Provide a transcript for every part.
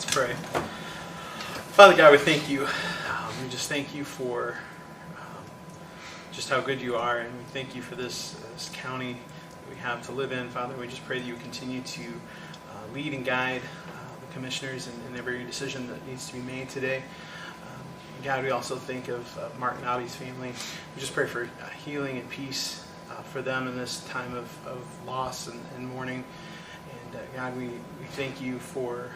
Let's pray. Father God, we thank you. We just thank you for just how good you are, and we thank you for this county that we have to live in. Father, we just pray that you continue to lead and guide the commissioners in every decision that needs to be made today. God, we also think of Mark Nobby's family. We just pray for healing and peace for them in this time of loss and mourning. And God, we thank you for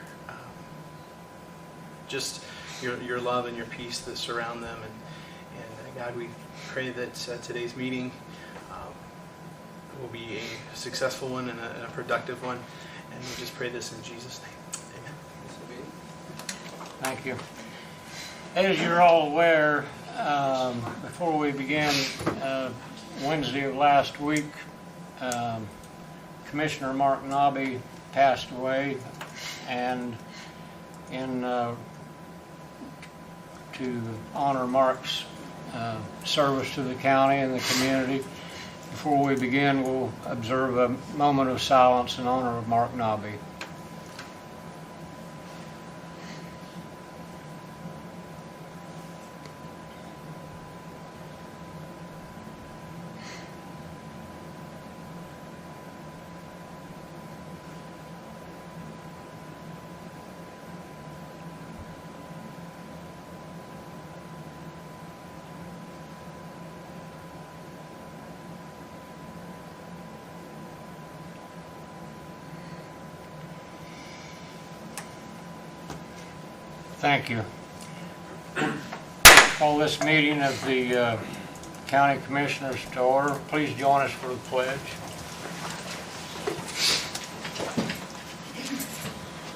just your love and your peace that surround them. And God, we pray that today's meeting will be a successful one and a productive one. And we just pray this in Jesus' name. Amen. Thank you. As you're all aware, before we began, Wednesday of last week, Commissioner Mark Nobby passed away, and to honor Mark's service to the county and the community, before we begin, we'll observe a moment of silence in honor of Mark Nobby. Thank you. Call this meeting of the County Commissioners to order. Please join us for the pledge.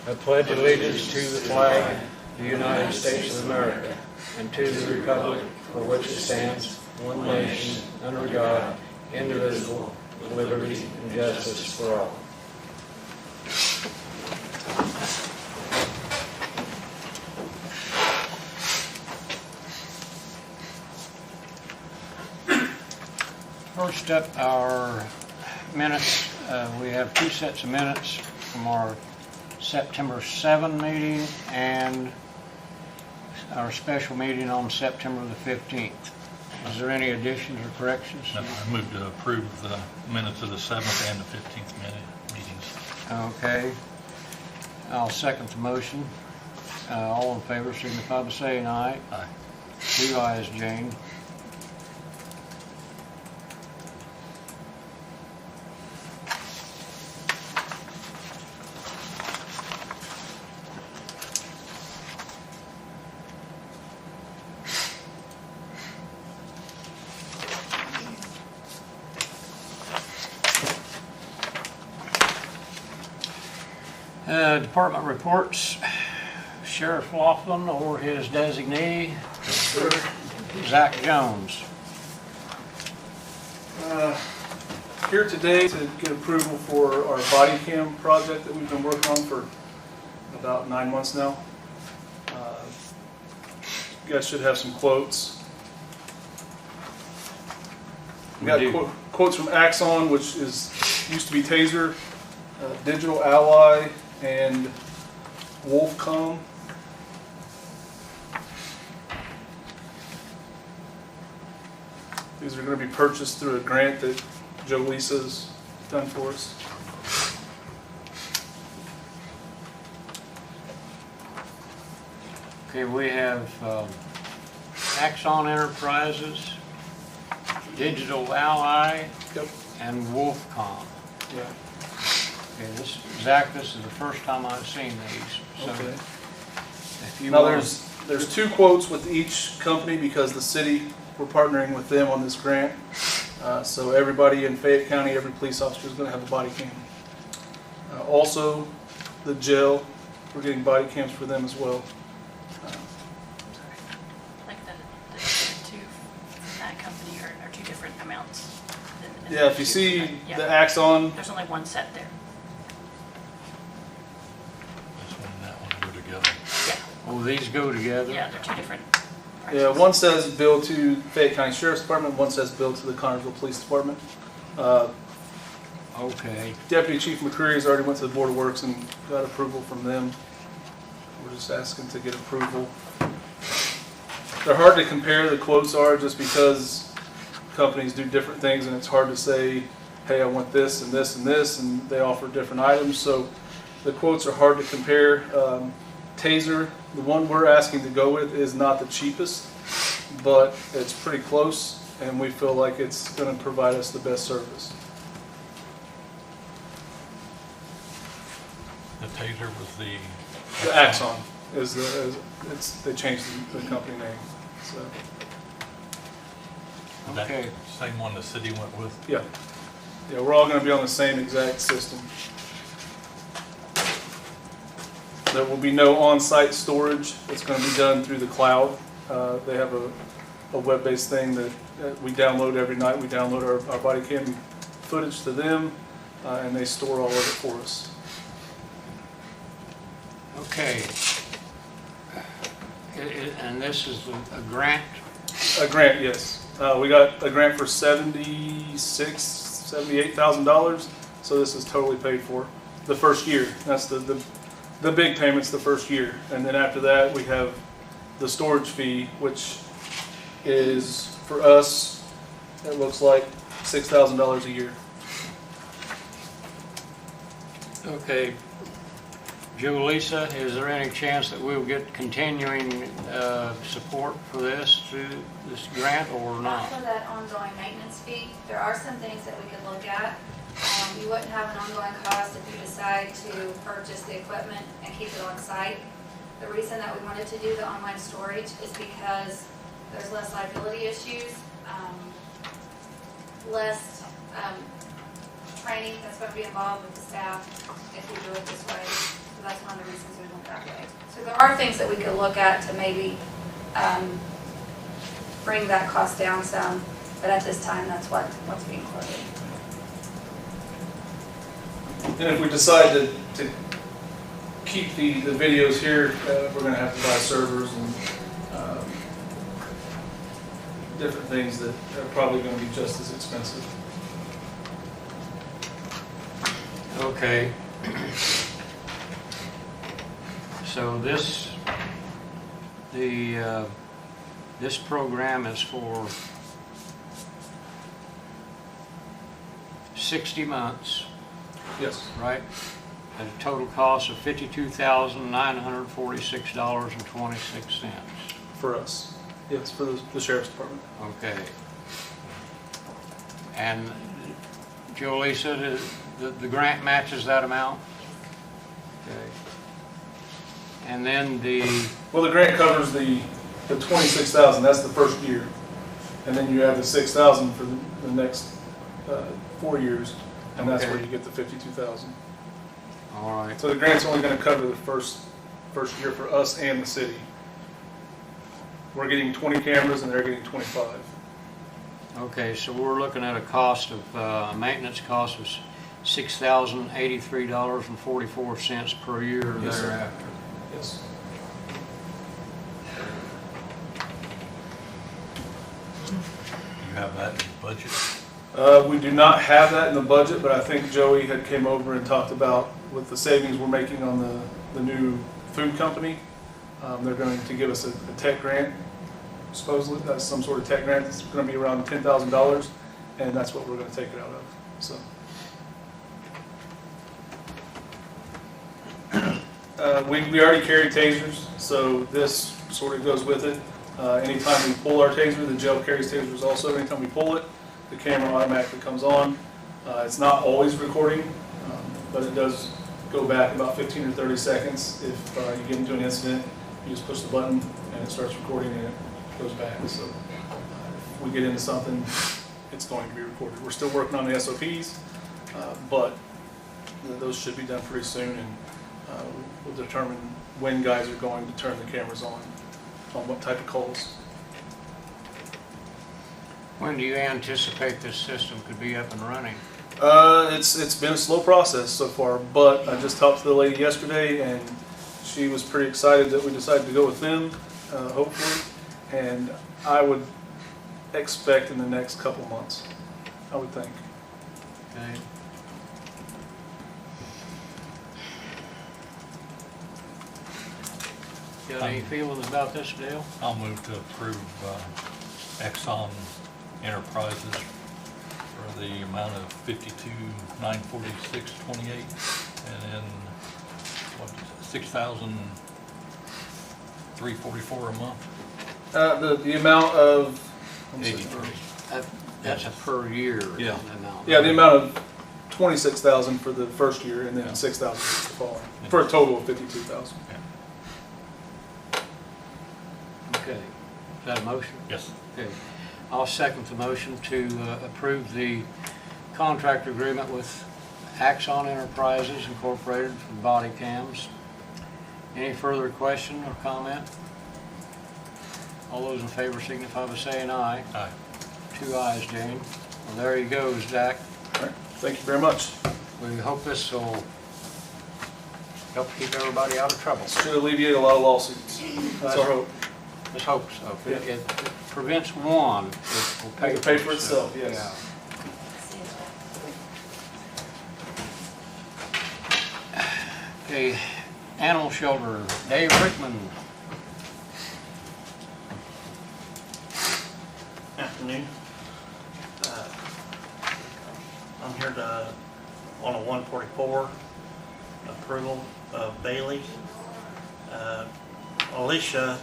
I pledge allegiance to the flag of the United States of America and to the republic for which it stands, one nation, under God, indivisible, with liberty and justice for all. First up, our minutes. We have two sets of minutes from our September 7 meeting and our special meeting on September the 15th. Is there any additions or corrections? No, I move to approve the minutes of the 7th and the 15th meetings. Okay. I'll second the motion. All in favor signify by saying aye. Aye. 2 ayes, Jane. Department reports. Sheriff Laughlin or his designee, Zach Jones. Here today to get approval for our body cam project that we've been working on for about 9 months now. You guys should have some quotes. We got quotes from Axon, which used to be Taser, Digital Ally, and Wolfcom. These are going to be purchased through a grant that Joe Lisa's done for us. Okay, we have Axon Enterprises, Digital Ally, Yep. and Wolfcom. Yeah. Okay, Zach, this is the first time I've seen these. So Okay. if you Now want, there's 2 quotes with each company because the city, we're partnering with them on this grant. So everybody in Fayette County, every police officer is going to have a body cam. Also, the jail, we're getting body cams for them as well. Like the two from that company are 2 different amounts. Yeah, if you see Yeah. the Axon, There's only one set there. This one and that one go together. Yeah, will these go together? yeah, they're 2 different prices. yeah, one says bill to Fayette County Sheriff's Department, one says bill to the Connersville Police Department. Okay. Deputy Chief McCreary has already went to the Board of Works and got approval from them. We're just asking to get approval. They're hard to compare, the quotes are, just because companies do different things and it's hard to say, hey, I want this and this and this, and they offer different items. So the quotes are hard to compare. Taser, the one we're asking to go with, is not the cheapest, but it's pretty close, and we feel like it's going to provide us the best service. The Taser was the... The Axon is they changed the company name. So That Okay. same one the city went with? yeah, we're all going to be on the same exact system. There will be no on-site storage. It's going to be done through the cloud. They have a web-based thing that we download every night. We download our body cam footage to them, and they store all of it for us. Okay. And this is a grant? A grant, yes. We got a grant for $78,000. So this is totally paid for the first year. That's the big payments the first year, and then after that we have the storage fee, which is for us, it looks like $6,000 a year. Okay. Julissa, is there any chance that we'll get continuing support for this through this grant or Not not? for that ongoing maintenance fee. There are some things that we could look at. You wouldn't have an ongoing cost if you decide to purchase the equipment and keep it on site. The reason that we wanted to do the online storage is because there's less liability issues, less training that's going to be involved with the staff if we do it this way. So that's one of the reasons we went that way. So there are things that we could look at to maybe bring that cost down some, but at this time, that's what's being quoted. And if we decide to keep the videos here, we're going to have to buy servers and different things that are probably going to be just as expensive. Okay. So this program is for 60 months, Yes, right? At a total cost of $52,946.26. for us. Yes, for the sheriff's department. Okay. And Julissa, the grant matches that amount? Okay. And then Well, the grant covers the 26,000. That's the first year, and then you have the 6,000 for the next 4 years, and that's Okay. where you get the 52,000. all right. So the grant's only going to cover the first year for us and the city. We're getting 20 cameras, and they're getting 25. Okay, so we're looking at a cost of, maintenance cost of $6,083.44 per year Yes, sir. thereafter. Yes. You have that in the budget? We do not have that in the budget, but I think Joey had came over and talked about with the savings we're making on the new food company. They're going to give us a tech grant, supposedly. That's some sort of tech grant. It's going to be around $10,000, and that's what we're going to take it out of. So, we already carry tasers, so this sort of goes with it. Anytime we pull our taser, the jail carries tasers also. Anytime we pull it, the camera automatically comes on. It's not always recording, but it does go back about 15 or 30 seconds. If you get into an incident, you just push the button and it starts recording and it goes back. So if we get into something, it's going to be recorded. We're still working on the SOPs, but those should be done pretty soon, and we'll determine when guys are going to turn the cameras on what type of calls. When do you anticipate this system could be up and running? It's been a slow process so far, but I just talked to the lady yesterday, and she was pretty excited that we decided to go with them, hopefully, and I would expect in the next couple months, I would think. Okay. Got any feelings about this, Dale? I'll move to approve Exxon Enterprises for the amount of $52,946.28, and then, what is it, $6,344 a month? The amount of, I'm sorry. 83. That's a per year Yeah. amount. Yeah, the amount of 26,000 for the first year and then Yeah. 6,000 for the following, for a total of 52,000. Okay. Is that a motion? Yes. Okay. I'll second the motion to approve the contract agreement with Axon Enterprises Incorporated for body cams. Any further question or comment? All those in favor signify by saying aye. Aye. 2 ayes, Jane. Well, there you go, Zach. All right, thank you very much. We hope this will help keep everybody out of trouble. Should alleviate a lot of lawsuits. That's our hope. Let's hope so. Yeah. It prevents one, it will pay It'll pay for itself, yes. Yeah. Okay, animal shelter, Dave Rickman. Afternoon. I'm here on a 144 approval of Bailey. Alicia,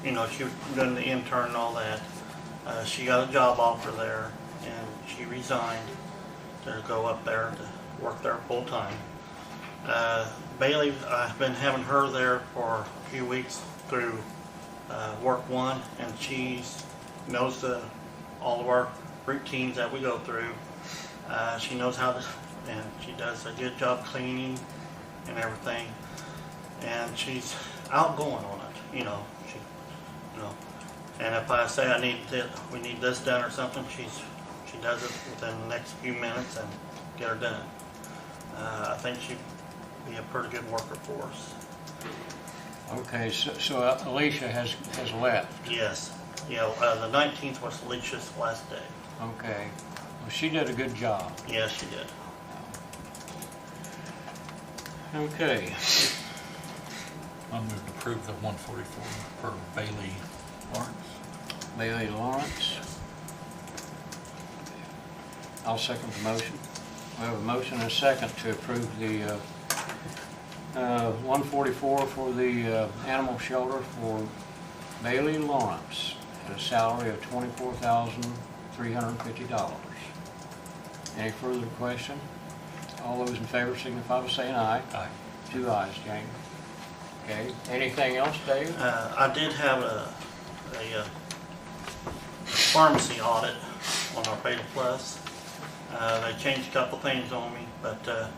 she was doing the intern and all that. She got a job offer there and she resigned to go up there to work there full time. Bailey, I've been having her there for a few weeks through work one, and she knows all of our routines that we go through. She knows how to, and she does a good job cleaning and everything. And she's outgoing on it, And if I say we need this done or something, she does it within the next few minutes and get her done. I think she'd be a pretty good worker for us. Okay, so Alicia has left. Yes. The 19th was Alicia's last day. Okay. Well, she did a good job. Yes, she did. Okay. I move to approve the 144 for Bailey Lawrence. Bailey Lawrence. I'll second the motion. We have a motion and a second to approve the 144 for the animal shelter for Bailey Lawrence at a salary of $24,350. Any further question? All those in favor signify by saying aye. Aye. 2 ayes, Jane. Okay. Anything else, Dave? I did have a pharmacy audit on our Beta Plus. They changed a couple things on me, but that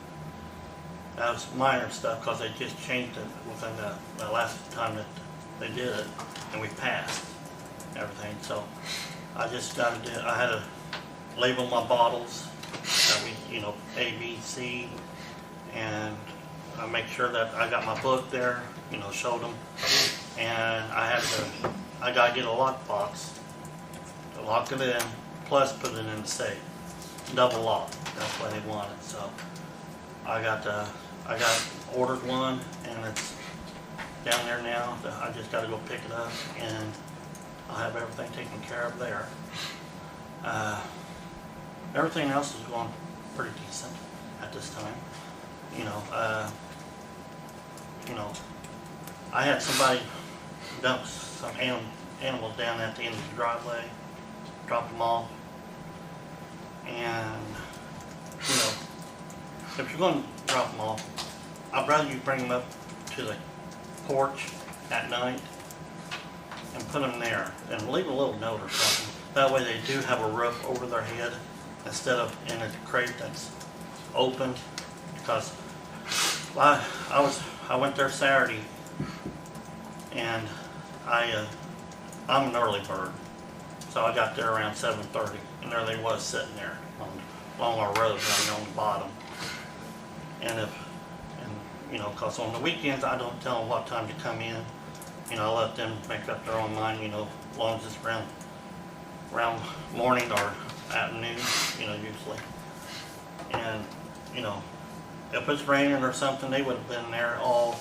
was minor stuff because they just changed it within the last time that they did it, and we passed everything. So I just got to I had to label my bottles that we, A, B, C, and I make sure that I got my book there, showed them, and I got to get a lockbox to lock it in, plus put it in the safe, double lock. That's what they wanted. So I got ordered one, and it's down there now. I just got to go pick it up, and I'll have everything taken care of there. Everything else is going pretty decent at this time. I had somebody dump some animals down at the end of the driveway, drop them off, and if you're going to drop them off, I'd rather you bring them up to the porch at night and put them there, and leave a little note or something. That way they do have a roof over their head instead of in a crate that's open. Because I went there Saturday, and I'm an early bird, so I got there around 7:30, and there they was sitting there along our road down there on the bottom. And because on the weekends I don't tell them what time to come in. I let them make up their own mind. As long as it's around morning or afternoon, usually. And if it's raining or something, they would have been there all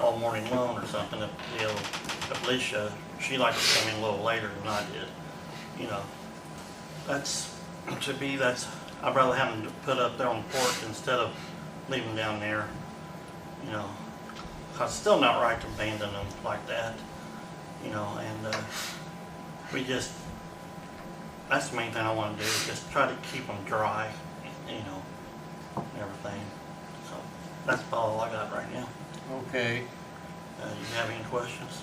all morning long or something, if Alicia, she liked to come in a little later than I did, you know. I'd rather have them put up there on the porch instead of leaving them down there, you know. 'Cause it's still not right to abandon them like that, you know, and that's the main thing I want to do, is just try to keep them dry, you know, and everything. So that's about all I got right now. Okay. You have any questions?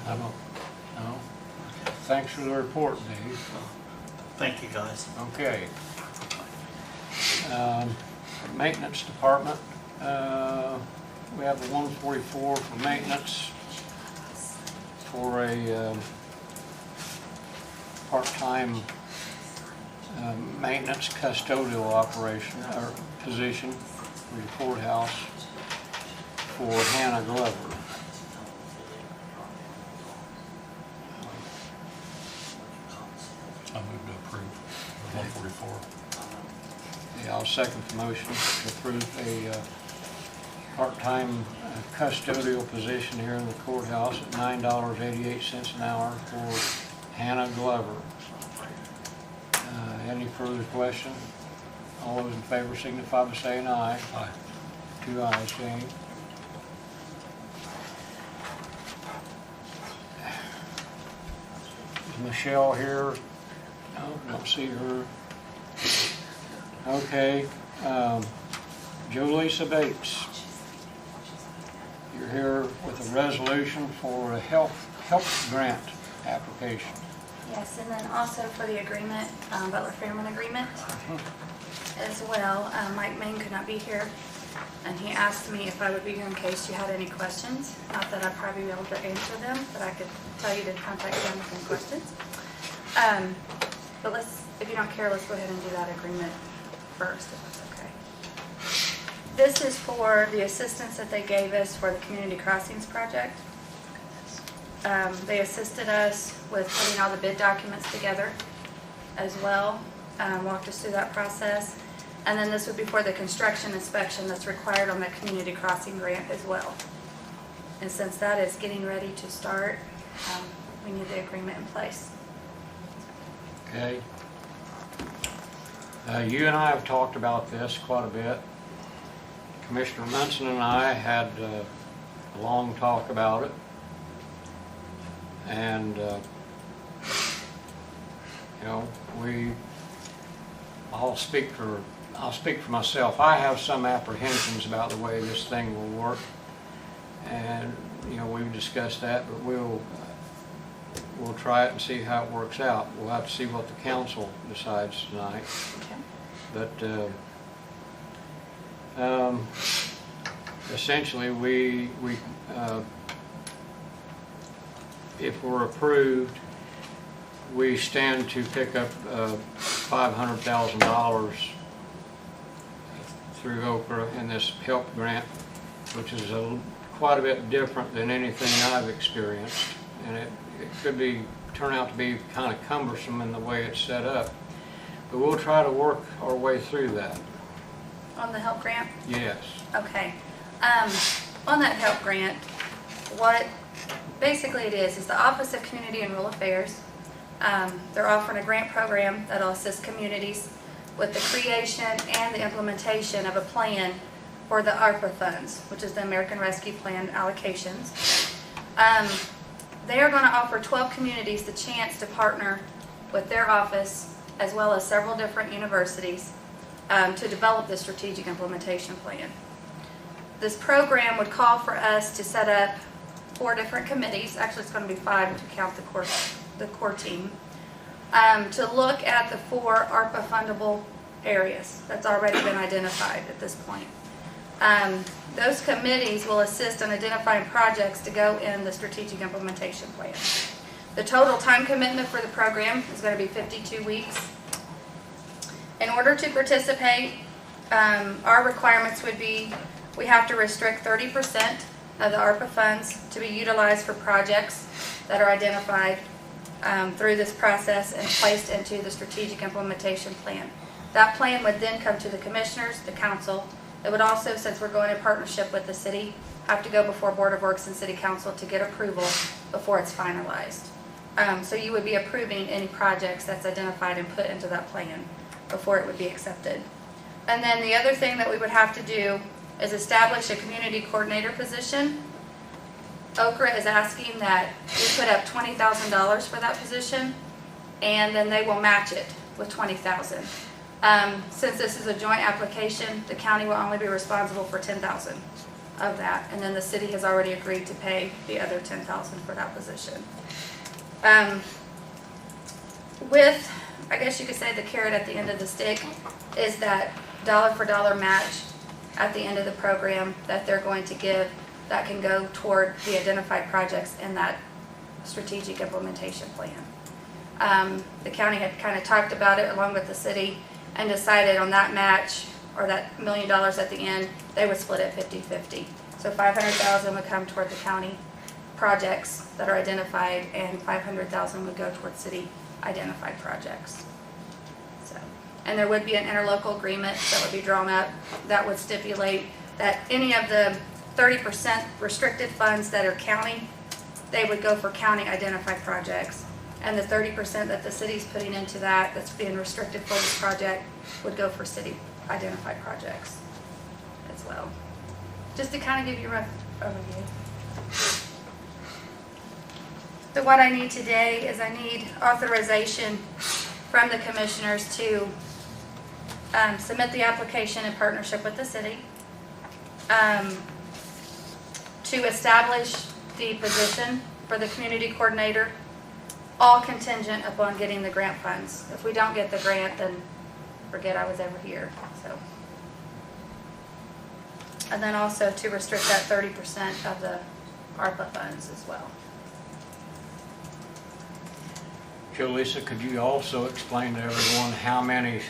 I don't, no. Thanks for the report, Dave. Thank you, guys. Okay. Maintenance department, we have the 144 for maintenance for a part-time maintenance custodial operation or position for the courthouse for Hannah Glover. I move to approve the 144. Yeah, I'll second the motion to approve a part-time custodial position here in the courthouse at $9.88 an hour for Hannah Glover. Any further question? All those in favor signify by saying aye. Aye. 2 ayes, Jane. Is Michelle here? No, don't see her. Okay, Jolisa Bates. You're here with a resolution for a help grant application. Yes, and then also for the agreement, Butler-Fairman agreement as well. Mike Main could not be here, and he asked me if I would be here in case you had any questions. Not that I'd probably be able to answer them, but I could tell you to contact them with any questions. But if you don't care, let's go ahead and do that agreement first, if that's okay. This is for the assistance that they gave us for the Community Crossings project. They assisted us with putting all the bid documents together as well, walked us through that process. And then this would be for the construction inspection that's required on the community crossing grant as well. And since that is getting ready to start, we need the agreement in place. Okay. You and I have talked about this quite a bit. Commissioner Munson and I had a long talk about it. And, you know, I'll speak for myself. I have some apprehensions about the way this thing will work. And, you know, we've discussed that, but we'll try it and see how it works out. We'll have to see what the council decides tonight. Okay. But essentially, if we're approved, we stand to pick up $500,000 through Okra in this help grant, which is quite a bit different than anything I've experienced, and it could turn out to be kind of cumbersome in the way it's set up. But we'll try to work our way through that. On the help grant? Yes. Okay. On that help grant, what basically it is the Office of Community and Rural Affairs. They're offering a grant program that'll assist communities with the creation and the implementation of a plan for the ARPA funds, which is the American Rescue Plan allocations. They are going to offer 12 communities the chance to partner with their office as well as several different universities to develop the strategic implementation plan. This program would call for us to set up 4 different committees. Actually, it's going to be 5 to count the core team, to look at the 4 ARPA fundable areas that's already been identified at this point. Those committees will assist in identifying projects to go in the strategic implementation plan. The total time commitment for the program is going to be 52 weeks. In order to participate, our requirements would be we have to restrict 30% of the ARPA funds to be utilized for projects that are identified through this process and placed into the strategic implementation plan. That plan would then come to the commissioners, the council, It would also, since we're going in partnership with the city, have to go before Board of Works and City Council to get approval before it's finalized. So you would be approving any projects that's identified and put into that plan before it would be accepted. And then the other thing that we would have to do is establish a community coordinator position. Okra is asking that we put up $20,000 for that position, and then they will match it with $20,000. Since this is a joint application, the county will only be responsible for $10,000 of that, and then the city has already agreed to pay the other $10,000 for that position. With, I guess you could say, the carrot at the end of the stick is that dollar for dollar match at the end of the program that they're going to give that can go toward the identified projects in that strategic implementation plan. The county had kind of talked about it along with the city and decided on that match, or that $1 million at the end, they would split it 50-50. So $500,000 would come toward the county projects that are identified, and $500,000 would go toward city identified projects. So, and there would be an interlocal agreement that would be drawn up that would stipulate that any of the 30% restricted funds that are county, they would go for county identified projects. And the 30% that the city's putting into that, that's being restricted for this project, would go for city identified projects as well. Just to kind of give you a rough overview. So what I need today is I need authorization from the commissioners to submit the application in partnership with the city, to establish the position for the community coordinator, all contingent upon getting the grant funds. If we don't get the grant, then forget I was ever here. So, and then also to restrict that 30% of the ARPA funds as well. Lisa, could you also explain to everyone how many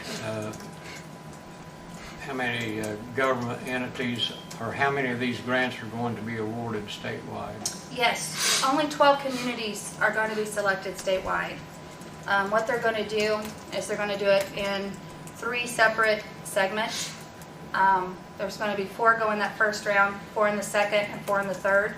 government entities, or how many of these grants are going to be awarded statewide? Yes, only 12 communities are going to be selected statewide. What they're going to do is they're going to do it in 3 separate segments. There's going to be 4 go in that first round, 4 in the second, and 4 in the third.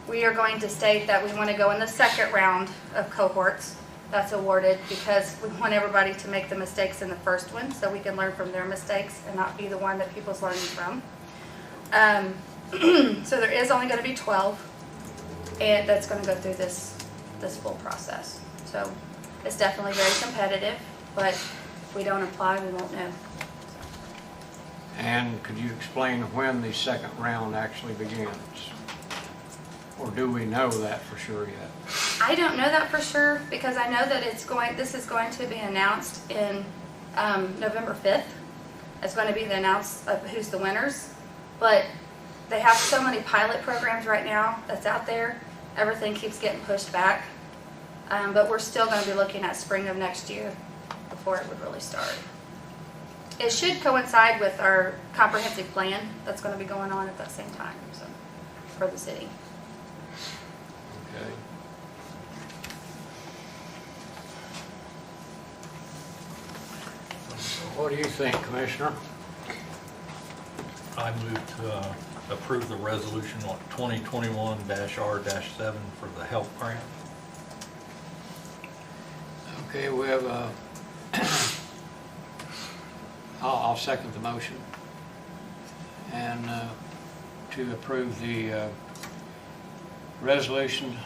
We are going to state that we want to go in the second round of cohorts that's awarded, because we want everybody to make the mistakes in the first one so we can learn from their mistakes and not be the one that people's learning from. So there is only going to be 12, and that's going to go through this full process. So it's definitely very competitive, but if we don't apply, we won't know. And could you explain when the second round actually begins? Or do we know that for sure yet? I don't know that for sure, because I know that this is going to be announced in November 5th. It's going to be the announce of who's the winners. But they have so many pilot programs right now that's out there. Everything keeps getting pushed back. But we're still going to be looking at spring of next year before it would really start. It should coincide with our comprehensive plan that's going to be going on at that same time, so, for the city. Okay. What do you think, Commissioner? I move to approve the resolution on 2021-R-7 for the health grant. Okay, we have a, I'll second the motion. And to approve the resolution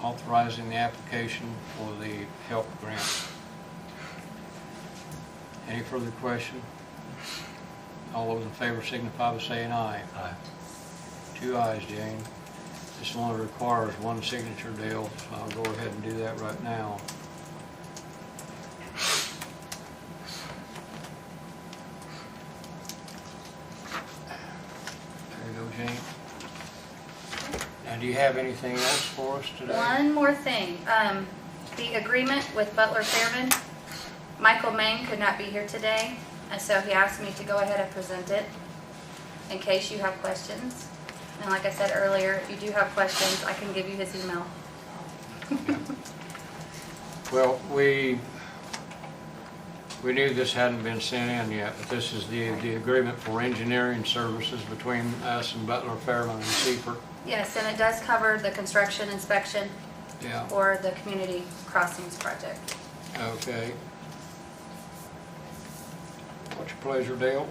authorizing the application for the health grant. Any further question? All those in favor signify by saying aye. Aye. 2 ayes, Jane. This one requires 1 signature, Dale, so I'll go ahead and do that right now. There you go, Jane. Now, do you have anything else for us today? One more thing. The agreement with Butler Fairman, Michael Main could not be here today, and so he asked me to go ahead and present it in case you have questions. And like I said earlier, if you do have questions, I can give you his email. Well, we We knew this hadn't been sent in yet, but this is the agreement for engineering services between us and Butler, Fairman, and Seifert. Yes, and it does cover the construction inspection Yeah, for the community crossings project. okay. What's your pleasure, Dale?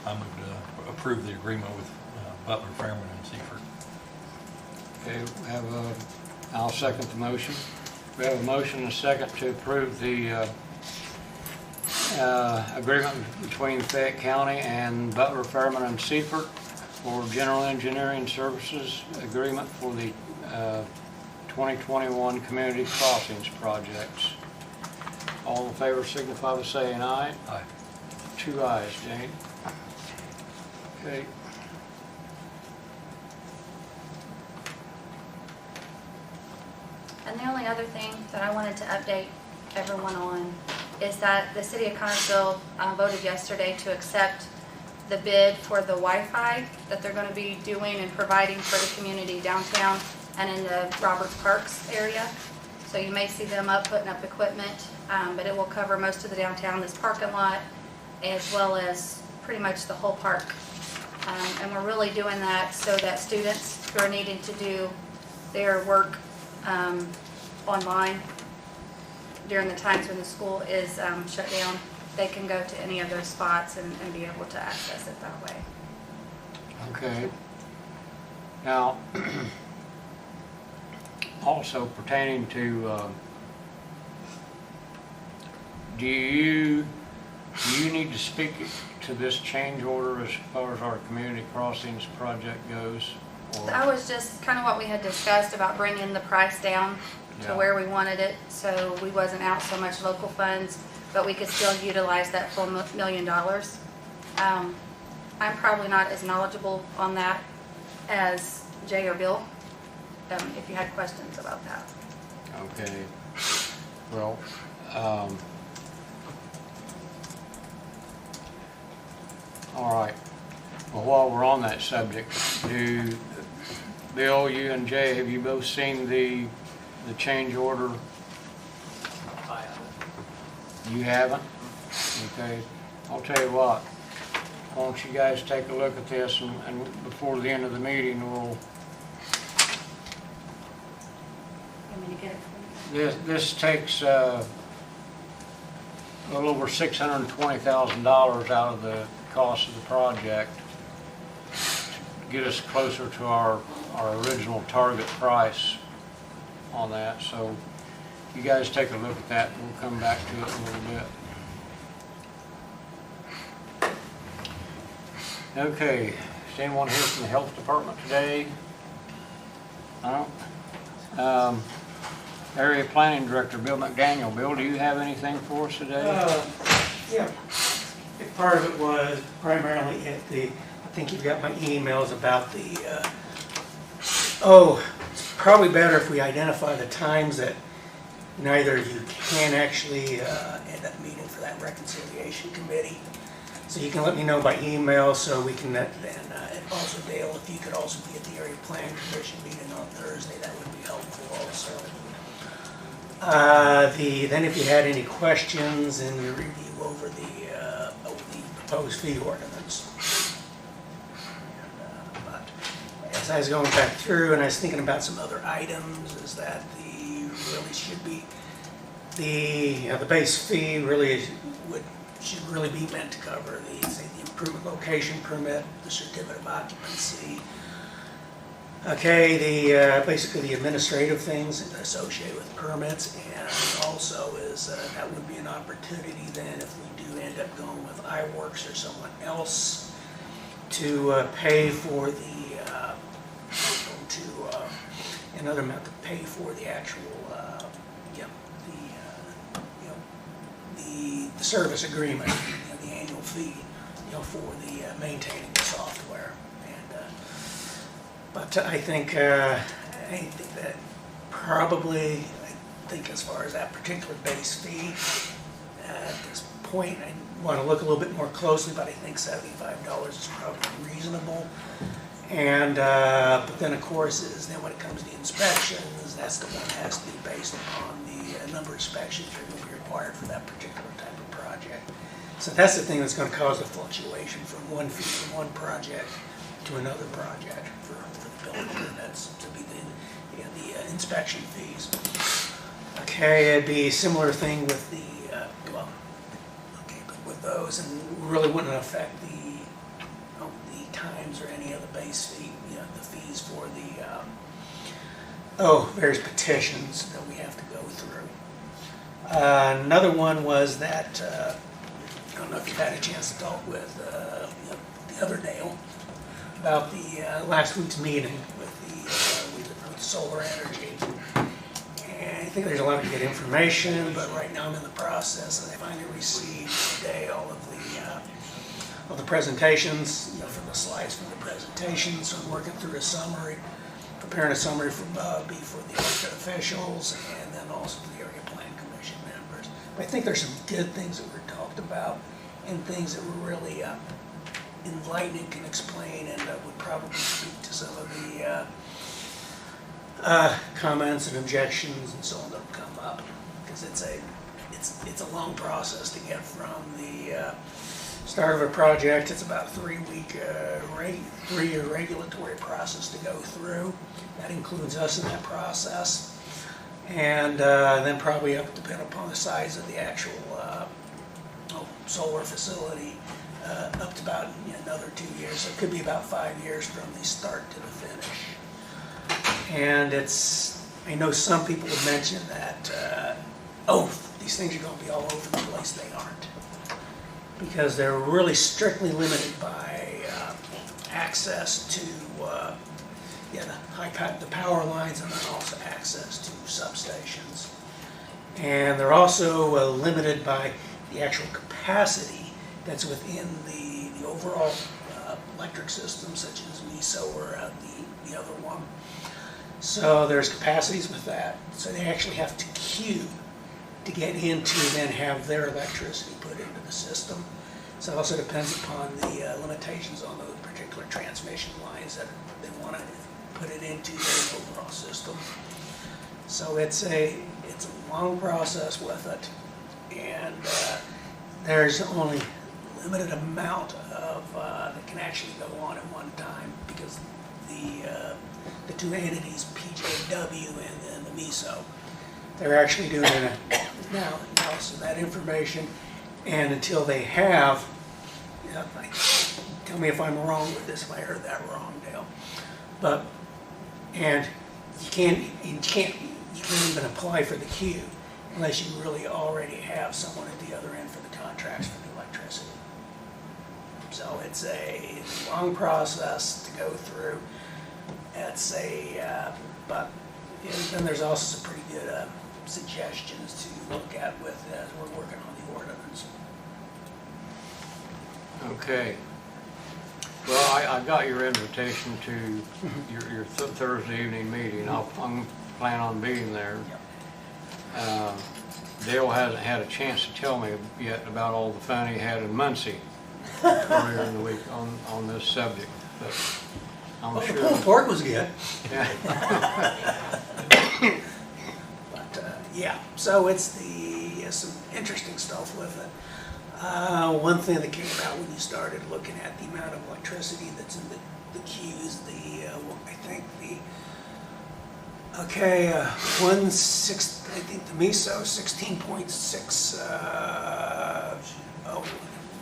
I move to approve the agreement with Butler, Fairman, and Seifert. Okay, we have a, I'll second the motion. We have a motion and a second to approve the agreement between Fayette County and Butler, Fairman, and Seifert for general engineering services agreement for the 2021 community crossings projects. All in favor signify by saying aye. Aye. 2 ayes, Jane. Okay. And the only other thing that I wanted to update everyone on is that the city of Connersville voted yesterday to accept the bid for the Wi-Fi that they're going to be doing and providing for the community downtown and in the Roberts Parks area. So you may see them up putting up equipment, but it will cover most of the downtown, this parking lot, as well as pretty much the whole park. And we're really doing that so that students who are needing to do their work online during the times when the school is shut down, they can go to any of those spots and be able to access it that way. Okay. Now, also pertaining to, do you need to speak to this change order as far as our community crossings project goes? Or- That was just kind of what we had discussed about bringing the price down to Yeah. where we wanted it, so we wasn't out so much local funds, but we could still utilize that full $1 million. I'm probably not as knowledgeable on that as Jay or Bill, if you had questions about that. Okay. Well, all right. Well, while we're on that subject, Bill, you and Jay, have you both seen the change order? I haven't. You haven't? Okay. I'll tell you what. Why don't you guys take a look at this and before the end of the meeting, we'll, You want me to get it for you? this takes a little over $620,000 out of the cost of the project to get us closer to our original target price on that. So you guys take a look at that and we'll come back to it in a little bit. Okay, is anyone here from the health department today? No? Area Planning Director Bill McDaniel. Bill, do you have anything for us today? Yeah, part of it was primarily at the, I think you've got my emails about the, it's probably better if we identify the times that neither you can actually end up meeting for that reconciliation committee. So you can let me know by email so we can, and also Dale, if you could also be at the Area Planning Commission meeting on Thursday, that would be helpful also. Then if you had any questions in the review over the proposed fee ordinance. But as I was going back through and I was thinking about some other items, is that really should be the base fee really should really be meant to cover the improvement location permit, the certificate of occupancy. Okay, basically the administrative things associated with permits, and also is that would be an opportunity then if we do end up going with iWorks or someone else to pay for another amount to pay for the actual the service agreement, the annual fee, for the maintaining the software. And but I think that probably, as far as that particular base fee, at this point, I want to look a little bit more closely, but I think $75 is probably reasonable. And but then of course then when it comes to inspections, that's the one that has to be based upon the number of inspections that are going to be required for that particular type of project. So that's the thing that's going to cause the fluctuation from one fee from one project to another project for the building permits to be the inspection fees. Okay, it'd be a similar thing with the, but with those, and really wouldn't affect the times or any of the base fee, the fees for the, various petitions that we have to go through. Another one was that, I don't know if you've had a chance to talk with the other Dale about the last week's meeting with solar energy. And I think there's a lot of good information, but right now I'm in the process, and I finally received today all of the presentations, from the slides from the presentations. So I'm working through a summary, preparing a summary for Bubby, for the elected officials, and then also for the area plan commission members. But I think there's some good things that were talked about, and things that were really enlightening, can explain, and would probably speak to some of the comments and objections and so on that will come up, because it's a long process to get from the start of a project. It's about a 3-year regulatory process to go through. That includes us in that process, and then probably up, depending upon the size of the actual solar facility, up to about another 2 years. So it could be about 5 years from the start to the finish. And I know some people have mentioned that, these things are going to be all over the place. They aren't, because they're really strictly limited by access to the power lines, and then also access to substations. And they're also limited by the actual capacity that's within the overall electric system, such as MISO or the other one. So there's capacities with that. So they actually have to queue to get into, then have their electricity put into the system. So it also depends upon the limitations on those particular transmission lines that they want to put it into their overall system. So it's a long process with it, and there's only a limited amount of that can actually go on at one time, because the two entities, PJW and then the MISO, they're actually doing an analysis of that information, and until they have, tell me if I'm wrong with this, if I heard that wrong, Dale. And you can't even apply for the queue unless you really already have someone at the other end for the contracts for the electricity. So it's a long process to go through. But then there's also some pretty good suggestions to look at as we're working on the ordinance. Okay. Well, I got your invitation to your Thursday evening meeting. I'm planning on being there. Dale hasn't had a chance to tell me yet about all the fun he had in Muncie earlier in the week on this subject, but I'm sure. The pulled pork was good. Yeah. But so it's some interesting stuff with it. One thing that came out when you started looking at the amount of electricity that's in the queues, I think the MISO 16.6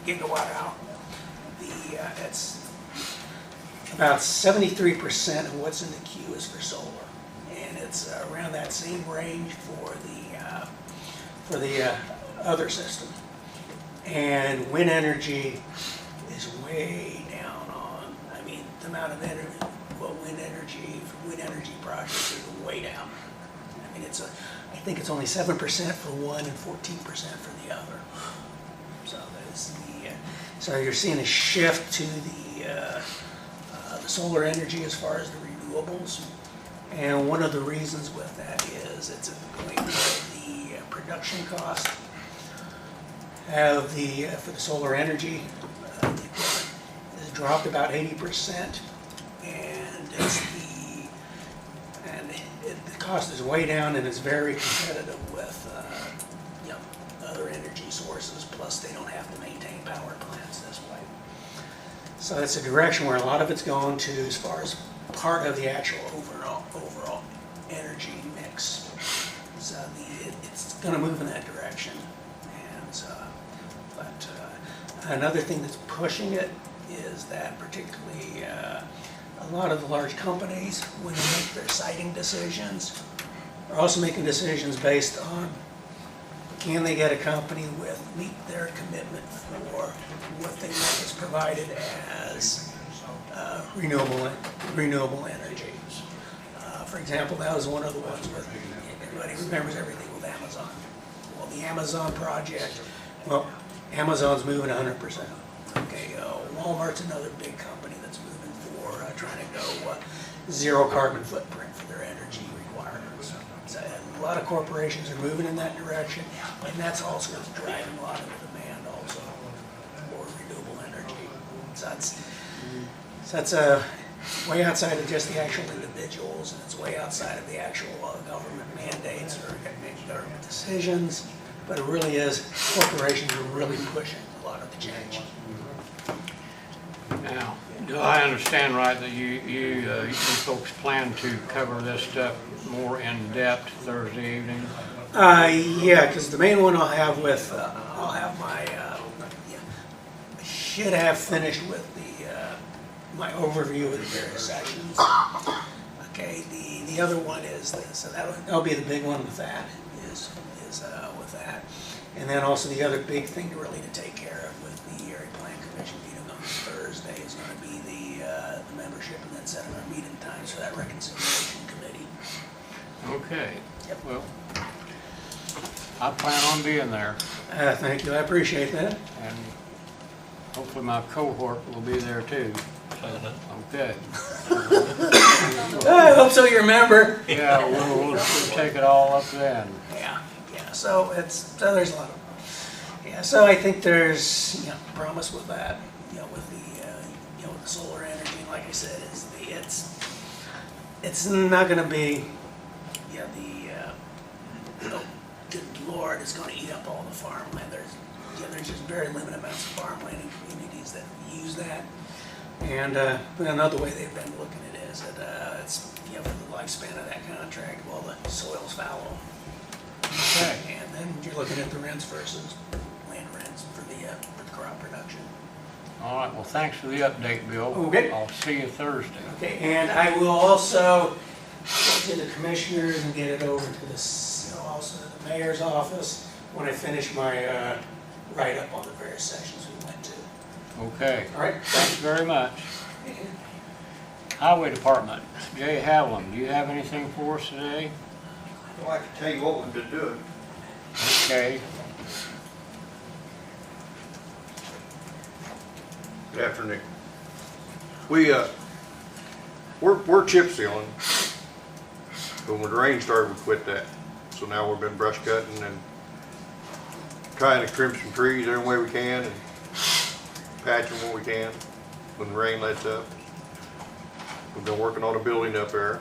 gigawatt hour. It's about 73% of what's in the queue is for solar, and it's around that same range for the other system. And wind energy is way down on, the amount of energy, wind energy projects are way down. I think it's only 7% for one and 14% for the other. So so you're seeing a shift to the solar energy as far as the renewables. And one of the reasons with that is it's at the point where the production cost for the solar energy has dropped about 80%, and the cost is way down, and it's very competitive with other energy sources, plus they don't have to maintain power plants this way. So it's a direction where a lot of it's going to as far as part of the actual overall energy mix. So it's going to move in that direction. And but another thing that's pushing it is that particularly a lot of the large companies, when they make their siting decisions, are also making decisions based on can they get a company with meet their commitment for what they want is provided as renewable energy. For example, that was one of the ones with, everybody remembers everything with Amazon. Well, the Amazon project, well, Amazon's moving 100%. Okay, Walmart's another big company that's moving for trying to go zero carbon footprint for their energy requirements. So, and a lot of corporations are moving in that direction, and that's also what's driving a lot of the demand also for renewable energy. So that's way outside of just the actual individuals, and it's way outside of the actual government mandates or government decisions, but it really is, corporations are really pushing a lot of the change. Now, do I understand right that you folks plan to cover this stuff more in depth Thursday evening? Yeah, because the main one I'll have with, I'll have my, should have finished with the, my overview of the various sections. Okay, the other one is this, so that'll be the big one with that, is with that. And then also the other big thing to really to take care of with the Area Plan Commission meeting on Thursday is going to be the membership and then setting our meeting times for that reconciliation committee. Okay. Yep. Well, I plan on being there, Thank you, I appreciate that. and hopefully my cohort will be there too. Okay. I hope so, you remember. Yeah, we'll take it all up then. Yeah, so there's a lot of, so I think there's, promise with that, with the, with the solar energy, and like I said, it's not gonna be, good Lord, it's gonna eat up all the farmland. There's just very limited amounts of farmland in communities that use that. And another way they've been looking at it is that it's, for the lifespan of that contract, well, the soil's fallow. Okay. And then you're looking at the rents versus land rents for the crop production. All right, well, thanks for the update, Bill. Okay. I'll see you Thursday. Okay, and I will also go to the commissioners and get it over to also to the mayor's office when I finish my write-up on the various sections we went to. Okay. All right? Thanks very much. Highway Department, Jay Havlin, do you have anything for us today? Well, I can tell you what we've been doing. Okay. Good afternoon. We're chip sealing, but when the rain started, we quit that. So now we've been brush cutting and trying to trim some trees every way we can and patch them when we can when the rain lets up. We've been working on a building up there.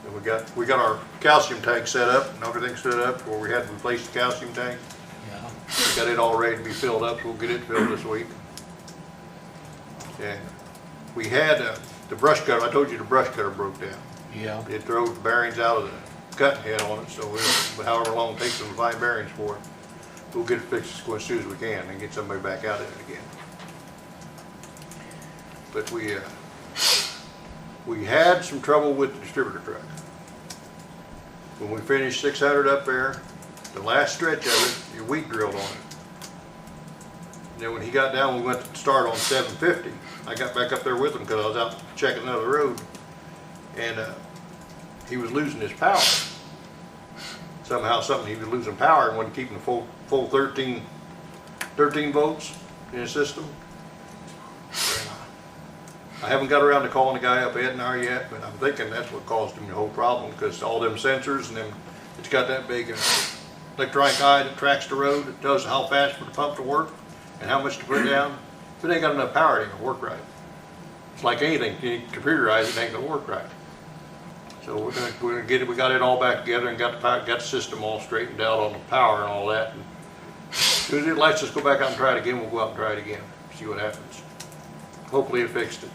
And we got our calcium tank set up and everything set up where we had to replace the calcium tank. Yeah. We got it all ready to be filled up, so we'll get it filled this week. And we had the brush cutter. I told you the brush cutter broke down. Yeah. It throws the bearings out of the cutting head on it, so however long it takes them to find bearings for it, we'll get it fixed as soon as we can and get somebody back out in it again. But we had some trouble with the distributor truck. When we finished 600 up there, the last stretch of it, your wheat drilled on it. And then when he got down, we went to start on 750. I got back up there with him because I was out checking another road, and he was losing his power. Somehow, he was losing power and wasn't keeping the full 13 volts in his system. I haven't got around to calling the guy up Ed and R yet, but I'm thinking that's what caused him the whole problem, because all them sensors and them, it's got that big electronic eye that tracks the road. It knows how fast for the pump to work and how much to put down. If it ain't got enough power, it ain't gonna work right. It's like anything, you computerize it, ain't gonna work right. So we're gonna get it. We got it all back together and got the system all straightened out on the power and all that. And soon as it lets us go back out and try it again, we'll go out and try it again, see what happens. Hopefully it fixed it.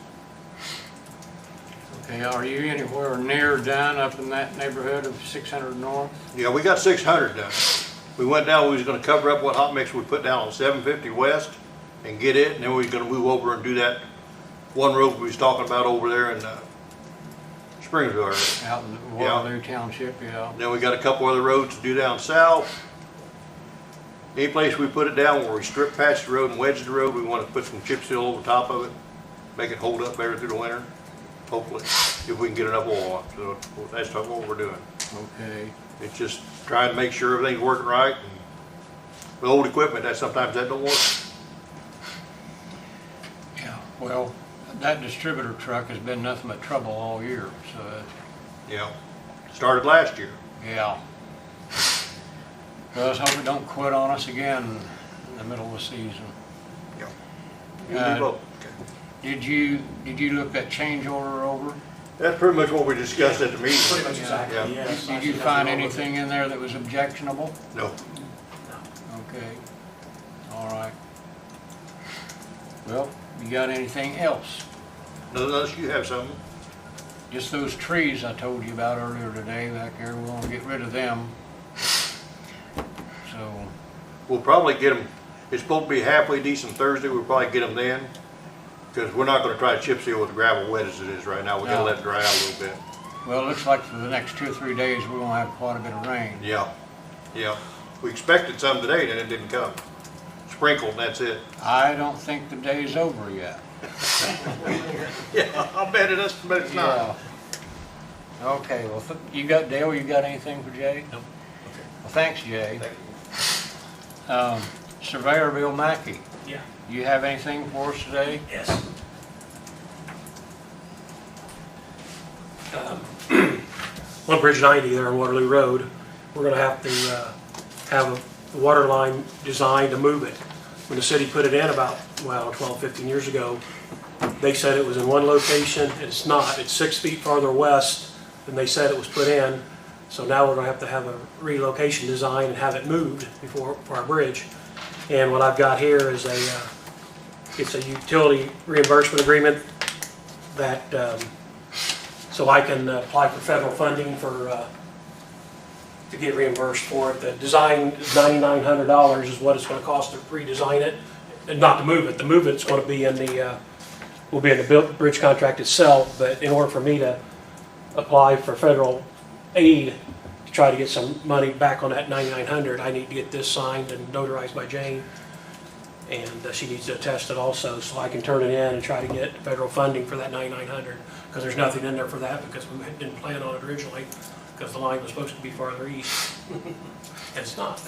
Okay, are you anywhere near done up in that neighborhood of 600 North? Yeah, we got 600 done. We went down, we was gonna cover up what hot mix we put down on 750 West and get it, and then we was gonna move over and do that one road we was talking about over there in Springville area. Out in Waterloo Township, yeah. Then we got a couple other roads to do down south. Any place we put it down where we strip patch the road and wedge the road, we want to put some chip seal over top of it, make it hold up better through the winter, hopefully, if we can get enough oil on it. So that's what we're doing. Okay. It's just trying to make sure everything's working right. And with old equipment, sometimes that don't work. Yeah, well, that distributor truck has been nothing but trouble all year, so, Yeah, started last year. yeah. Well, let's hope it don't quit on us again in the middle of the season. Yeah. We'll do both. Did you look that change order over? That's pretty much what we discussed at the meeting. Pretty much exactly, Yeah. yes. Did you find anything in there that was objectionable? No. Okay, all right. Well, you got anything else? Unless you have something. Just those trees I told you about earlier today back there, we want to get rid of them. So, We'll probably get them, it's supposed to be halfway decent Thursday, we'll probably get them then. Because we're not gonna try to chip seal with the gravel wet as it is right now, we gotta No. let it dry out a little bit. well, it looks like for the next 2 or 3 days, we're gonna have quite a bit of rain. Yeah, yeah. We expected some today, then it didn't come. Sprinkled, and that's it. I don't think the day's over yet. Yeah, I'll bet it is, but it's not. Yeah. Okay, well, you got, Dale, you got anything for Jay? Nope. Well, thanks, Jay. Thank you. Surveyor Bill Mackey, Yeah. you have anything for us today? Yes. On Bridge 90 there on Waterloo Road, we're gonna have to have a water line designed to move it. When the city put it in about, 12, 15 years ago, they said it was in one location, and it's not. It's 6 feet farther west than they said it was put in. So now we're gonna have a relocation design and have it moved for our bridge. And what I've got here is it's a utility reimbursement agreement that, so I can apply for federal funding to get reimbursed for it. The design is $9,900 is what it's gonna cost to redesign it, and not to move it. To move it's gonna be will be in the bridge contract itself, but in order for me to apply for federal aid to try to get some money back on that $9,900, I need to get this signed and notarized by Jane. And she needs to attest it also, so I can turn it in and try to get federal funding for that $9,900, because there's nothing in there for that, because we didn't plan on it originally, because the line was supposed to be farther east, and it's not.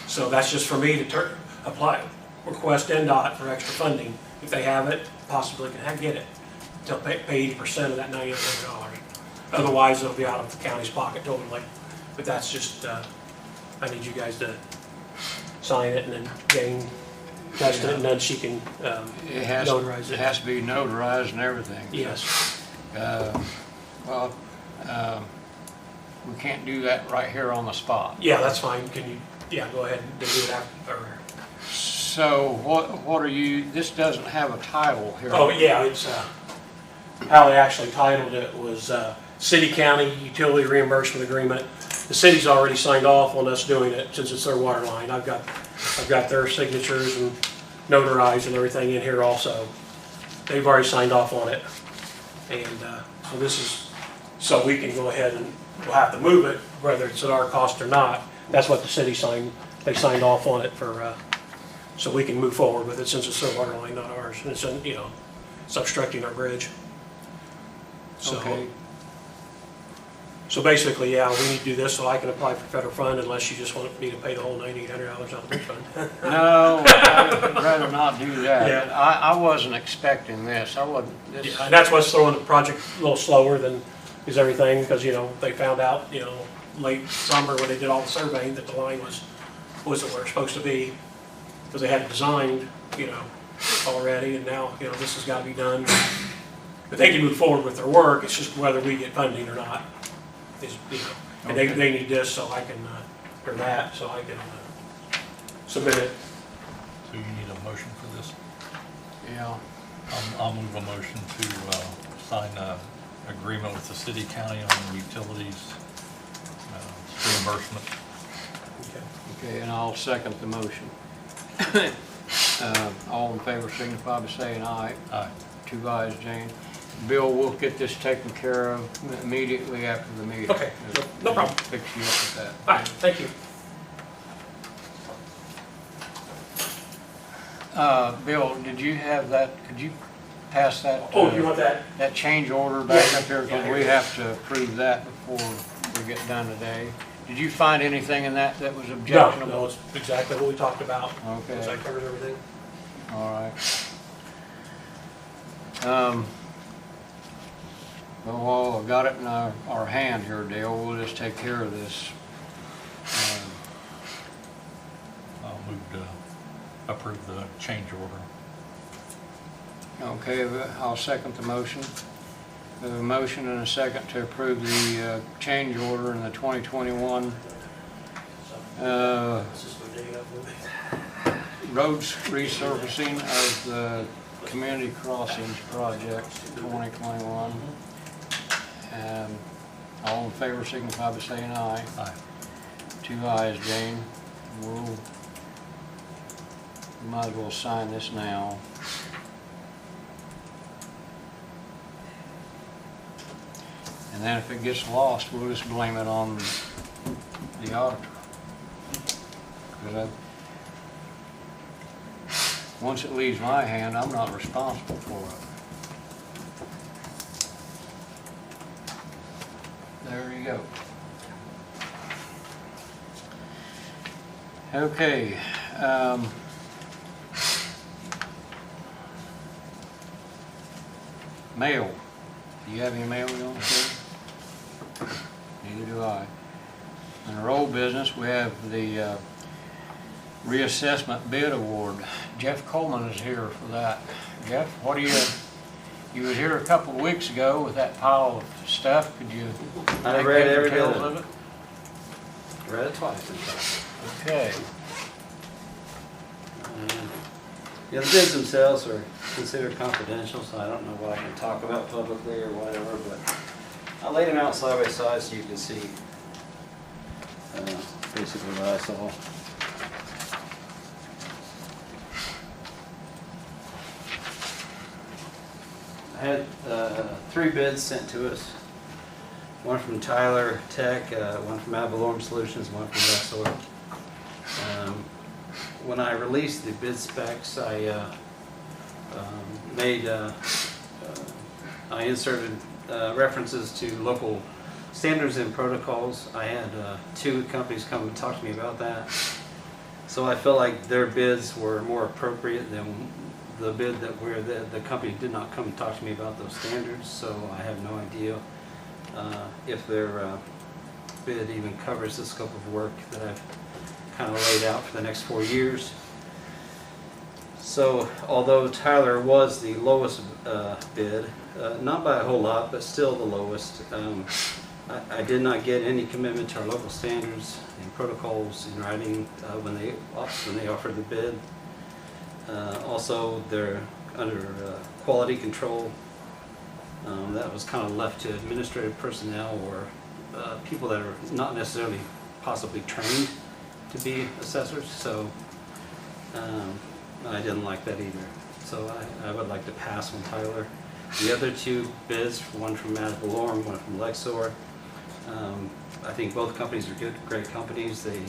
So that's just for me to apply, request NDOT for extra funding. If they have it, possibly can get it. They'll pay 80% of that $9,900. Otherwise, it'll be out of the county's pocket totally. But that's just, I need you guys to sign it, and then Jane test it, and then she can notarize It it. has to be notarized and everything. Yes. Well, we can't do that right here on the spot. Yeah, that's fine. Can you, go ahead and do it after. So what are you, this doesn't have a title here. Oh, yeah, it's, how they actually titled it was City-County Utility Reimbursement Agreement. The city's already signed off on us doing it since it's their water line. I've got their signatures and notarized and everything in here also. They've already signed off on it. And so this is, so we can go ahead and we'll have to move it, whether it's at our cost or not. That's what the city signed, they signed off on it for, so we can move forward with it since it's their water line, not ours. And it's, it's obstructing our bridge. So, Okay. So basically, yeah, we need to do this so I can apply for federal fund, unless you just want me to pay the whole $9,800 out of the bridge fund. No, I'd rather not do that. Yeah. I wasn't expecting this. I wasn't, this, Yeah, and that's what's throwing the project a little slower than is everything, because, they found out, late summer when they did all the surveying that the line wasn't where it's supposed to be, because they had it designed, already, and now, this has got to be done. But they can move forward with their work, it's just whether we get funding or not. And they need this so I can, or that, so I can submit it So you need a motion for this? Yeah. I'll move a motion to sign an agreement with the city county on utilities reimbursement. Okay, and I'll second the motion. All in favor signify by saying aye. Aye. 2 ayes, Jane. Bill, we'll get this taken care of immediately after the meeting. Okay, no problem. Fix you up with that. All right, thank you. Bill, did you have that, could you pass that? Oh, you want that? That change order back Yeah. up here, because Yeah. we have to approve that before we get done today. Did you find anything in that that was No, objectionable? no, it's exactly what we talked about. Okay. Because I covered everything. All right. Well, I've got it in our hand here, Dale, we'll just take care of this. I'll move to approve the change order. Okay, I'll second the motion. We have a motion and a second to approve the change order in the 2021 roads resurfacing of the Community Crossings Project 2021. All in favor signify by saying aye. Aye. 2 ayes, Jane. We might as well sign this now. And then if it gets lost, we'll just blame it on the auditor. Because once it leaves my hand, I'm not responsible for it. There you go. Okay. Mail. Do you have any mail you want to share? Neither do I. In our old business, we have the reassessment bid award. Jeff Coleman is here for that. Jeff, what do you was here a couple of weeks ago with that pile of stuff. Could you I make read head or every bit tails of of it? Read it twice, in fact. Okay. Yeah, the bids themselves are considered confidential, so I don't know what I can talk about publicly or whatever, but I laid them out side by side so you can see basically what I saw. I had 3 bids sent to us. One from Tyler Tech, one from Avalorem Solutions, one from Lexor. When I released the bid specs, I inserted references to local standards and protocols. I had 2 companies come and talk to me about that. So I felt like their bids were more appropriate than the bid that where the company did not come and talk to me about those standards. So I have no idea if their bid even covers the scope of work that I've kind of laid out for the next 4 years. So although Tyler was the lowest bid, not by a whole lot, but still the lowest, I did not get any commitment to our local standards and protocols in writing when they offered the bid. Also, they're under quality control. That was kind of left to administrative personnel or people that are not necessarily possibly trained to be assessors. So I didn't like that either. So I would like to pass on Tyler. The other 2 bids, one from Avalorem, one from Lexor. I think both companies are good, great companies. They,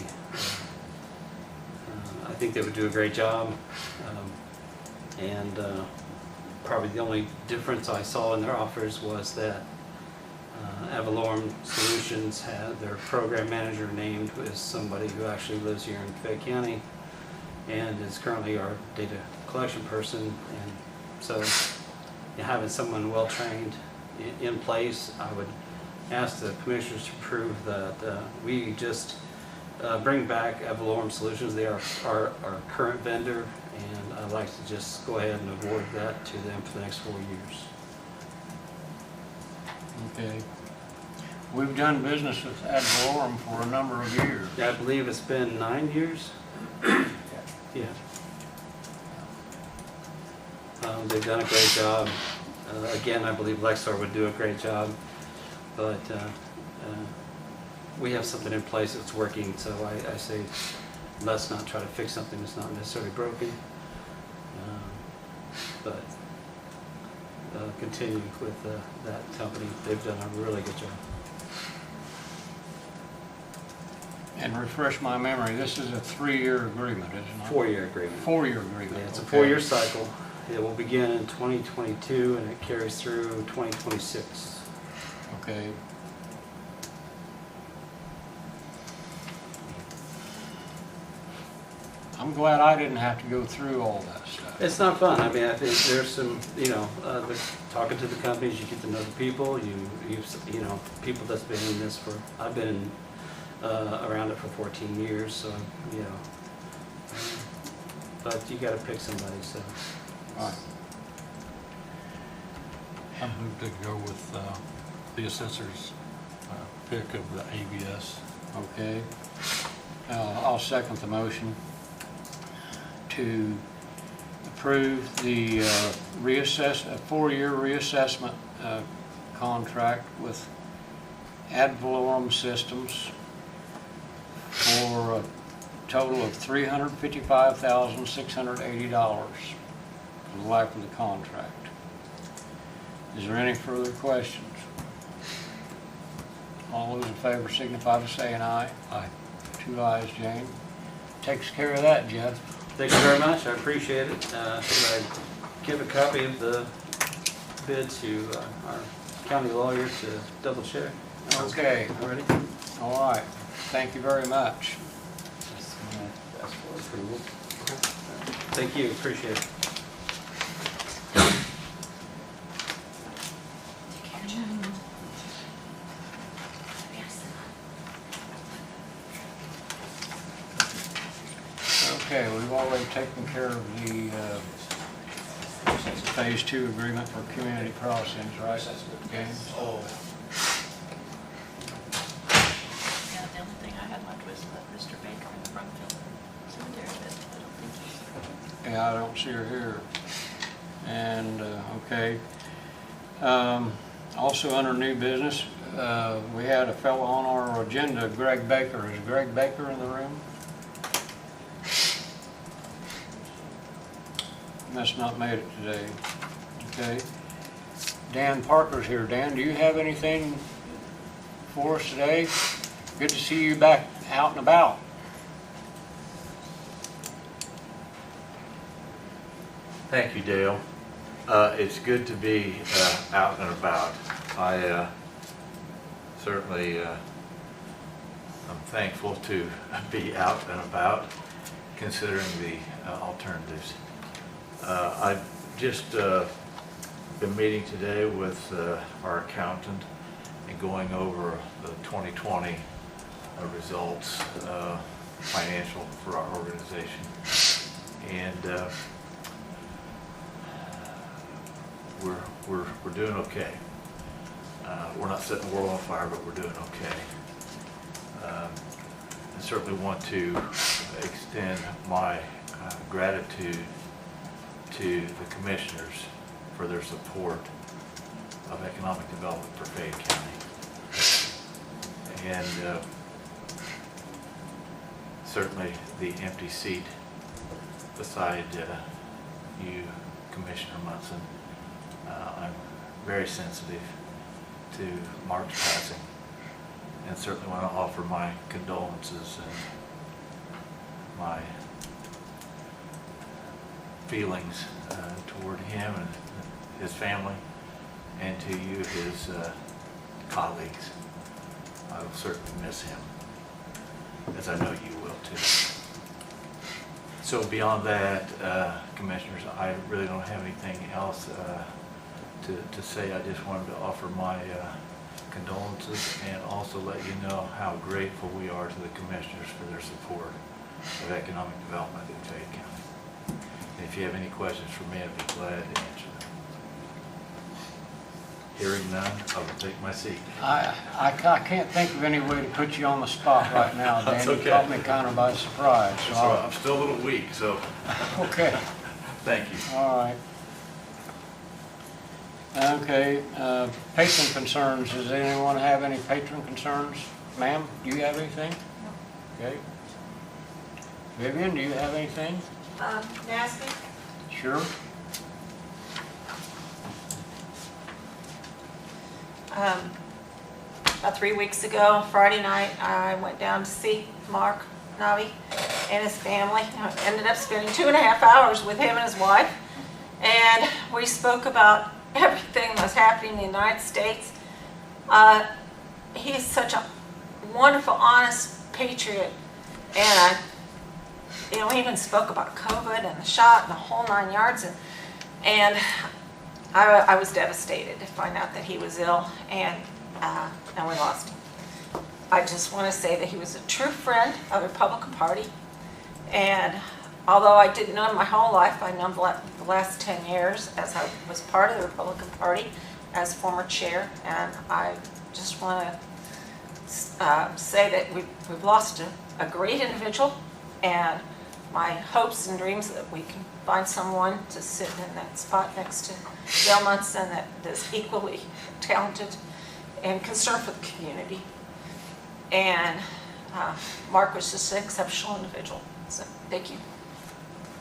I think they would do a great job. Probably the only difference I saw in their offers was that Avalorem Solutions had their program manager named as somebody who actually lives here in Fayette County and is currently our data collection person. And so having someone well-trained in place, I would ask the commissioners to prove that we just bring back Avalorem Solutions. They are our current vendor, and I'd like to just go ahead and award that to them for the next 4 years. Okay. We've done business with Avalorem for a number of years. I believe it's been 9 years. Yeah. They've done a great job. Again, I believe Lexar would do a great job, but we have something in place that's working, so I say let's not try to fix something that's not necessarily broken, but continue with that company. They've done a really good job. And refresh my memory, this is a 3-year agreement, isn't it? 4-year agreement. 4-year agreement. Yeah, it's a okay. 4-year cycle. It will begin in 2022 and it carries through 2026. Okay. I'm glad I didn't have to go through all that stuff. It's not fun. I mean, I think there's some, talking to the companies, you get to know the people. You know, people that's been in this for. I've been around it for 14 years, so but you got to pick somebody. So. All right. I moved to go with the assessor's pick of the ABS. Okay. I'll second the motion to approve the 4-year reassessment contract with ad valorem systems for a total of $355,680 for the life of the contract. Is there any further questions? All those in favor signify by saying aye. Aye. 2 ayes, Jane. Takes care of that, Jeff. Thank you very much. I appreciate it. Could I give a copy of the bid to our county lawyer to double check? Okay. Already? All right. Thank you very much. Just gonna ask for approval. Thank you. Appreciate it. Okay, we've already taken care of the Phase 2 agreement for community crossings, right? James? Yeah, the only thing I had left was Mr. Baker in the Brumfield Cemetery, but I don't think he's. Yeah, I don't see her here. And, okay. Also under new business, we had a fellow on our agenda, Greg Baker. Is Greg Baker in the room? Must not made it today. Okay. Dan Parker's here. Dan, do you have anything for us today? Good to see you back out and about. Thank you, Dale. It's good to be out and about. I certainly I'm thankful to be out and about, considering the alternatives. I've just been meeting today with our accountant and going over the 2020 results, financial for our organization. And we're doing okay. We're not setting the world on fire, but we're doing okay. I certainly want to extend my gratitude to the commissioners for their support of economic development for Fayette County. And certainly the empty seat beside you, Commissioner Munson. I'm very sensitive to Mark's passing, and certainly want to offer my condolences and my feelings toward him and his family, and to you, his colleagues. I will certainly miss him, as I know you will too. So beyond that, Commissioners, I really don't have anything else to say. I just wanted to offer my condolences and also let you know how grateful we are to the Commissioners for their support of economic development in Fayette County. And if you have any questions for me, I'd be glad to answer them. Hearing none, I will take my seat. I can't think of any way to put you on the spot right now, Dan. That's You okay. caught me kind of by surprise. So So I'm still a little weak, so okay. thank you. All right. Okay, patron concerns. Does anyone have any patron concerns? Ma'am, do you have anything? Okay. Vivian, do you have anything? Nasty? Sure. About 3 weeks ago, Friday night, I went down to see Mark Navi and his family. I ended up spending 2.5 hours with him and his wife, and we spoke about everything that was happening in the United States. He's such a wonderful, honest patriot, and we even spoke about COVID and the shot and the whole 9 yards, and I was devastated to find out that he was ill, and we lost him. I just want to say that he was a true friend of the Republican Party, and although I didn't know him my whole life, I know him the last 10 years as I was part of the Republican Party as former chair, and I just want to say that we've lost a great individual, and my hopes and dreams that we can find someone to sit in that spot next to Dale Munson that is equally talented and concerned for the community. And Mark was just an exceptional individual. So thank you.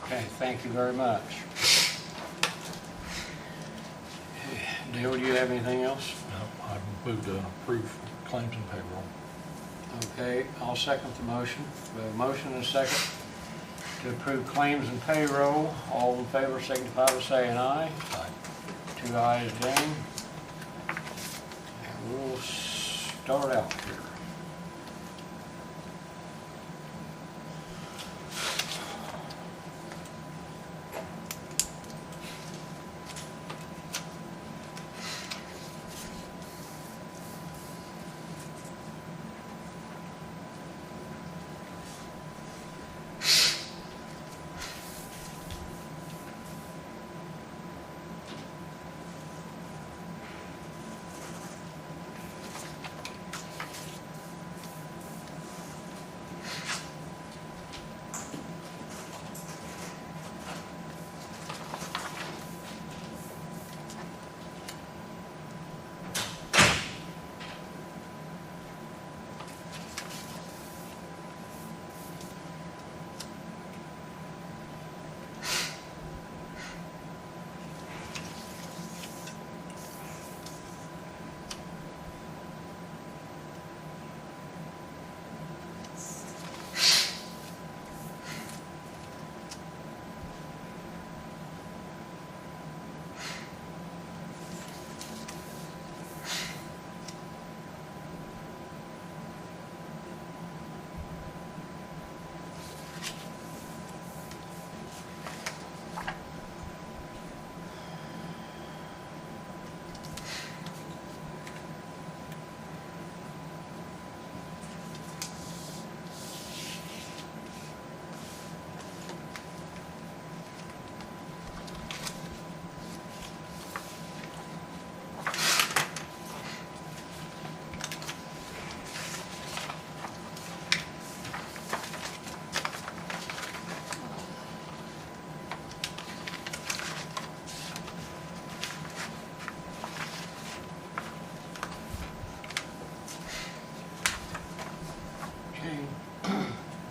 Okay, thank you very much. Dale, do you have anything else? No, I move to approve claims and payroll. Okay, I'll second the motion. We have a motion and a second to approve claims and payroll. All in favor signify by saying aye. Aye. 2 ayes, Jane. And we'll start out here.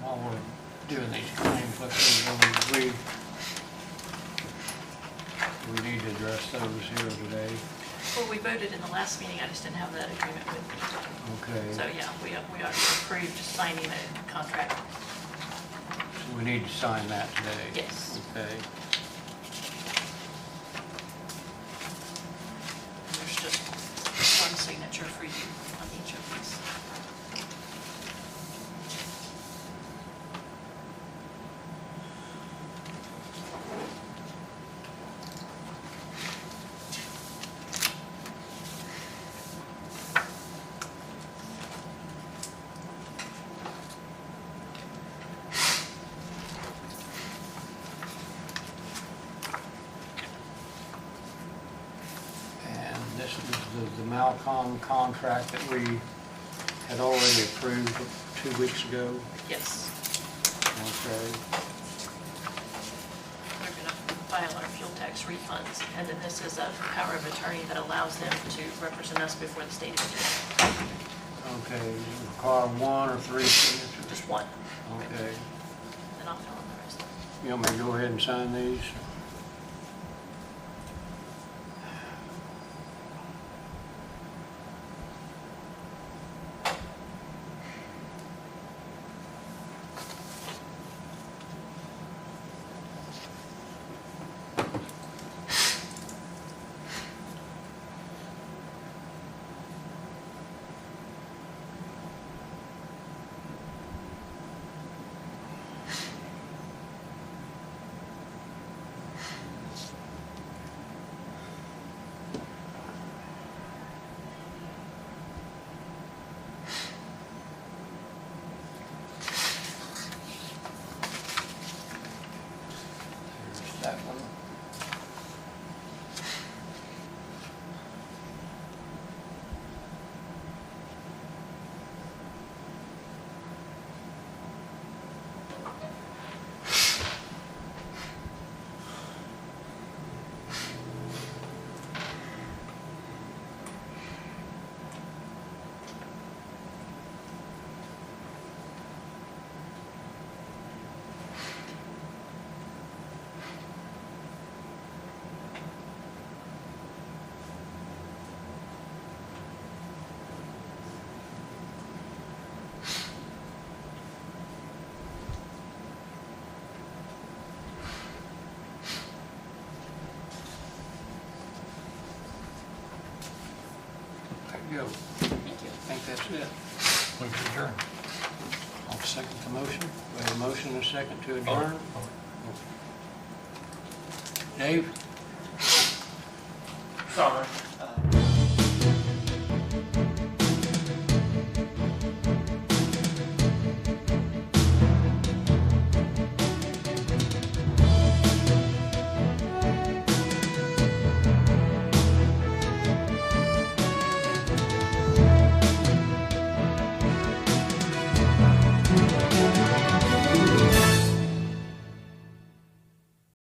While we're doing these claims, we need to address those here today. Well, we voted in the last meeting, I just didn't have that agreement with me. Okay. So, yeah, we already approved signing the contract. So we need to sign that today? Yes. Okay. There's just one signature for you on each of these. This is the Malcom contract that we had already approved 2 weeks ago. Yes. Okay. We're going to file our fuel tax refunds. And then this is a power of attorney that allows them to represent us before the state agency. Okay, you require one or three signatures? Just one. Okay. And I'll fill in the rest. You want me to go ahead and sign these? Here's that one. There you go. Thank you. I think that's it. Move to adjourn. I'll second the motion. We have a motion and a second to adjourn. Dave? Sorry.